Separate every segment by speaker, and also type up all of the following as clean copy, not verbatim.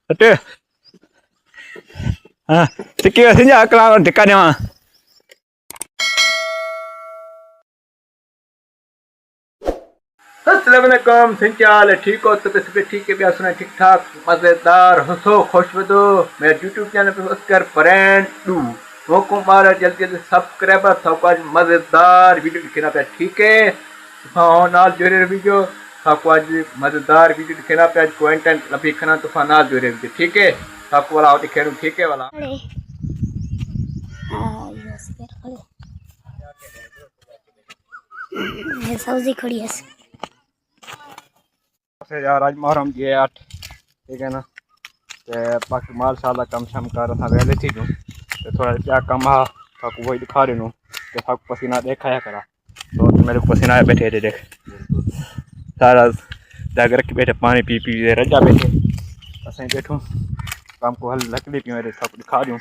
Speaker 1: हटे हाँ टिक्की वैसे जा कला टिक्का देवा अस्सलाम वालेकुम सिंचाल ठीक हो तो सब ठीक है भी सुना ठीक ठाक मजेदार हंसो खुशबदो मेरे यूट्यूब चैनल पे उसकर फ्रेंड टू वो मारा जल्दी जल्दी सब्सक्राइबर सब आज मजेदार वीडियो दिखना पे ठीक है हाँ नाल जोड़े वीडियो सबको आज मजेदार वीडियो दिखना पे आज कंटेंट लभी खाना तो नाल जोड़े वीडियो ठीक है सबको वाला आउट खेलूं ठीक है वाला
Speaker 2: सब्जी खड़ी है
Speaker 1: यार आज मुहर्रम की 8 ठीक है ना ते बाकी माल शाला कम शम कर था वेले थी जो ते थोड़ा क्या कम हा सबको वही दिखा रहे नु ते सबको पसीना देखाया करा तो मेरे को पसीना बैठे थे देख सारा जागर के बैठे पानी पी पी रजा बैठे असें बैठो काम को हल लकड़ी पी मेरे सब दिखा दूं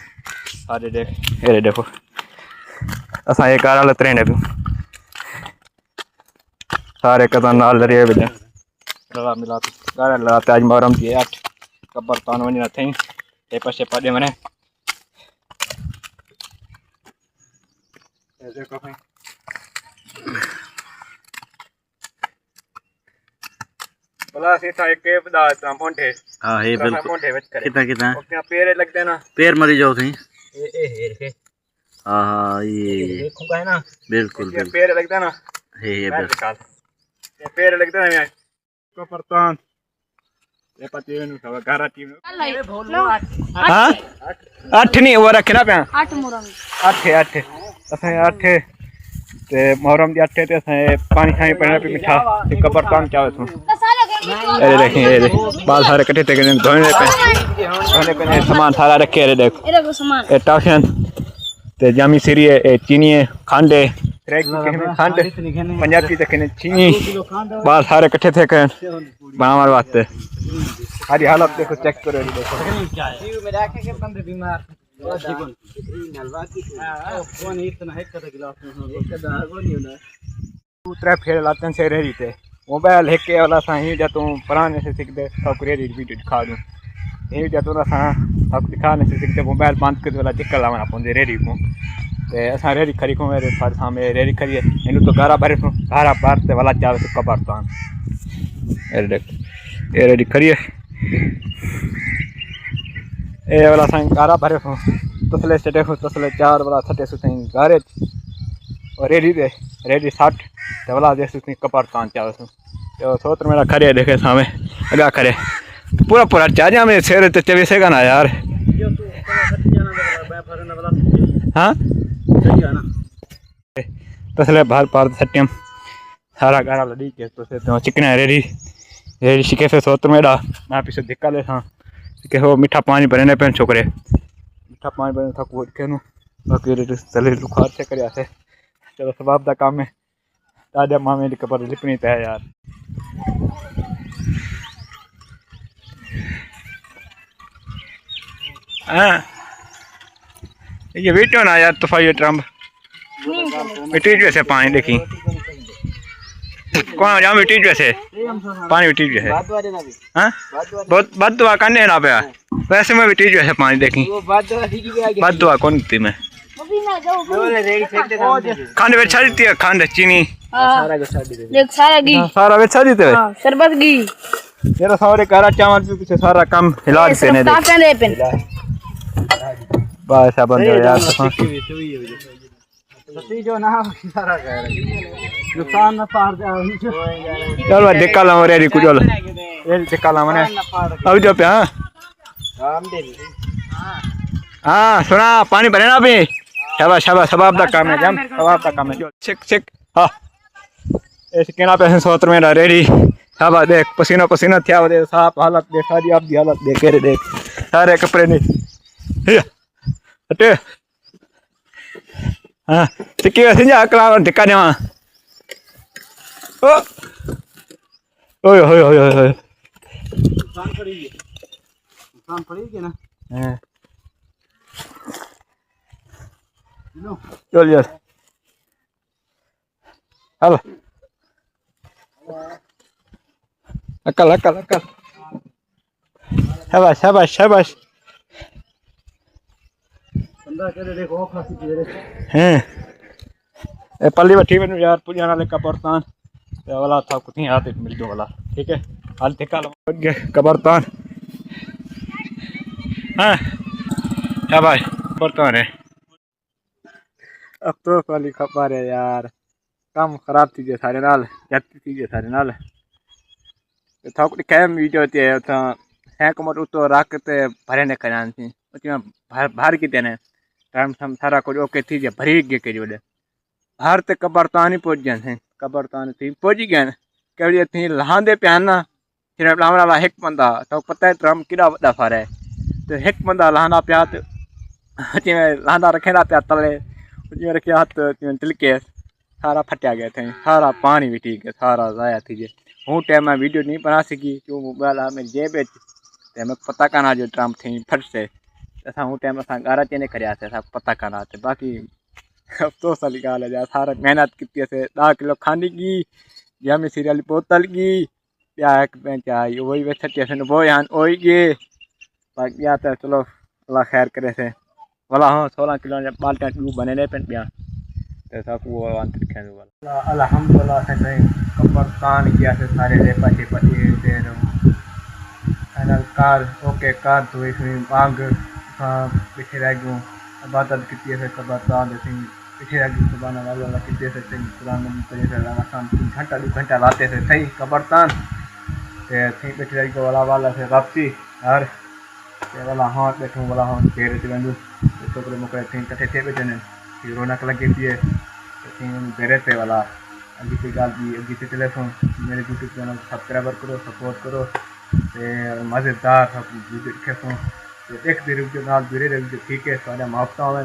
Speaker 1: सारे देख ये देखो असा एक आला ट्रेन है सारे कदम नाल रे बजे रला मिला गारे लाते आज मुहर्रम की 8 कबर तान वनी न थई ए पछे पडे मने ए देखो भाई भला से था एक बदा मोंठे
Speaker 3: हां हे बिल्कुल
Speaker 1: मोंठे वेट करे
Speaker 3: कितना कितना
Speaker 1: ओके पैर लगते ना
Speaker 3: पैर मरी जाओ थी
Speaker 1: ए
Speaker 3: हां ये
Speaker 1: देखो का है ना
Speaker 3: बिल्कुल
Speaker 1: ये पैर लगते ना
Speaker 3: हे
Speaker 1: निकाल ये पैर लगते ना को परतान ये पति नु सब गारा टीम हां 8 नहीं वो रखना पे
Speaker 2: 8 मुरम
Speaker 1: 8 असें 8 ते मुहर्रम दी 8 ते असें पानी खाई पड़ना पे मिठा ते कबर काम चावे सु अरे देखें ये बाल सारे इकट्ठे थे धोने पे सामान सारा रखे अरे देखो
Speaker 2: सामान
Speaker 1: ए टाशन ते जामी सीरी है चीनी है खंड है खंड पंजाबी तक चीनी बाल सारे इकट्ठे थे बनावर वास्ते हरी हालत देखो चेक करो देखो में रखे के बंदे बीमार दूसरा फेर लातन से रही थे मोबाइल हेके वाला साही जा तू पुराने से सीखते सब रेडी वीडियो दिखा दूं ये जा तू सा सब दिखाने से सीखते मोबाइल बंद कर वाला चक्कर लावना पौंदे रेडी को ते असा रेडी खरी को मेरे पर सामने रेडी करिए इनु तो गारा भरे तो गारा बार ते वाला चावे तो कबर तान ए देख ये रेडी करिए ए वाला सा गारा भरे तो तसले से देखो तसले चार वाला छटे सुते गारे और रेडी 60 ते वाला दे सुते कबर तान चावे तो सोत्र मेरा खरे देखे सामने अगा करे पूरा पूरा चाजा में शेर ते चवे से गाना यार हां तसले भार पार सत्यम सारा गारा लड़ी के तो से तो चिकना रेडी शिके से सोत्र मेरा ना पीछे धिक्का ले था के हो मीठा पानी भरने पे छोकरे मीठा पानी भरने था कोट के नु बाकी रे चले लुखार से करया से चलो सबाब दा काम है दादा मामे दी कबर लिपनी ते यार हां ये वीडियो ना यार तो फाइव ट्रम्प मिट्टी जैसे पानी देखी कौन जाओ मिट्टी जैसे पानी मिट्टी जैसे हाँ बहुत बदुआ करने ना पे वैसे मैं मिट्टी जैसे पानी देखी बदुआ कौन थी मैं खंड बेचा देती है खंड चीनी सारा बेचा देते हैं
Speaker 2: शरबत घी
Speaker 1: तेरा सारे कारा चावल भी पीछे सारा काम हिला देने दे बस अब अंदर यार सती जो ना सारा नुकसान ना पार चलो देखा ला रे कुछ चलो ये देखा ला मैंने अब जो पे हां सुना पानी भरे ना अभी शाबाश शाबाश सबाब दा काम है जम सबाब दा काम है चेक चेक हां ऐसे केना पे सोत्र मेरा रेडी शाबाश देख पसीना पसीना थिया दे साफ हालत दे सारी आप दी हालत देख के देख सारे कपड़े नहीं हटे हाँ टिक्की वैसे जा कला टिक्का देवा ओ ओए होए होए होए नुकसान पड़ेगी ना हां चल यार हेलो अकल अकल अकल शाबाश शाबाश शाबाश बंदा करे देखो खासी तेरे हैं ए पल्ली बैठी मैंने यार पुजाना ले कब्रस्तान ते वाला था कुछ नहीं आते मिल दो वाला ठीक है हाल ठेका लग गए कब्रस्तान हाँ शाबाश कब्रस्तान है अब तो वाली खबर है यार काम खराब थी जे सारे नाल जाती थी जे सारे नाल ते था कुछ कैम वीडियो ते था है कमर उतो राख ते भरे ने करान थी उसमें बाहर की देने टाइम सम सारा कुछ ओके थी जे भरी गए के जोड़े बाहर ते कब्रस्तान ही पहुंच गए थे कब्रस्तान थी पहुंच गए कभी थी लहांदे प्याना फिर लावण वाला एक बंदा तो पता है ड्रम किड़ा वड्डा फारे तो एक बंदा लहांदा प्या तो लहांदा रखेंदा प्या तले उसमें रखे हाथ तिलके सारा फटिया गया थे सारा पानी भी ठीक है सारा ज़ाया थी जे हूँ टाइम में वीडियो नहीं बना सकी क्यों मोबाइल मेरी जेब ते मैं पता काना जो ड्रम थी फट से असा हूँ टाइम असां गारा चेने कराया असां पता काना ते बाकी अफसोस वाली गाल है यार सारा मेहनत की से 10 किलो खानी की जमी सीरियल बोतल की या एक बेंच आई वही वे छठी से वो यान ओई गे बाकी या तो चलो अल्लाह खैर करे से वाला हाँ 16 किलो बाल्टियां ट्यूब बने ने पेन पिया ते सब वो अंत खेल वाला अल्हम्दुलिल्लाह से नहीं कब्रस्तान किया से सारे ले पाछे पाछे दे फाइनल कार ओके कार तो इसमें मांग पीछे रह गयो इबादत की से कब्रस्तान से पीछे रह गई सुबहान अल्लाह की से कुरान में पढ़े से आसान 3 घंटा 2 घंटा लाते से सही कब्रस्तान ते थी पीछे रह गयो वाला से राप्ती हर ते वाला हां बैठो वाला हां घेर से वंदु छोकरे मुके थी कथे थे बेचने फिर रौनक लगी थी थी घेरे से वाला अभी की गाल भी अभी से टेलीफोन मेरे यूट्यूब चैनल सब्सक्राइबर करो सपोर्ट करो ते मजेदार सब वीडियो देखो तो एक दिन के नाल जुड़े रहो ठीक है सारे माफता होवे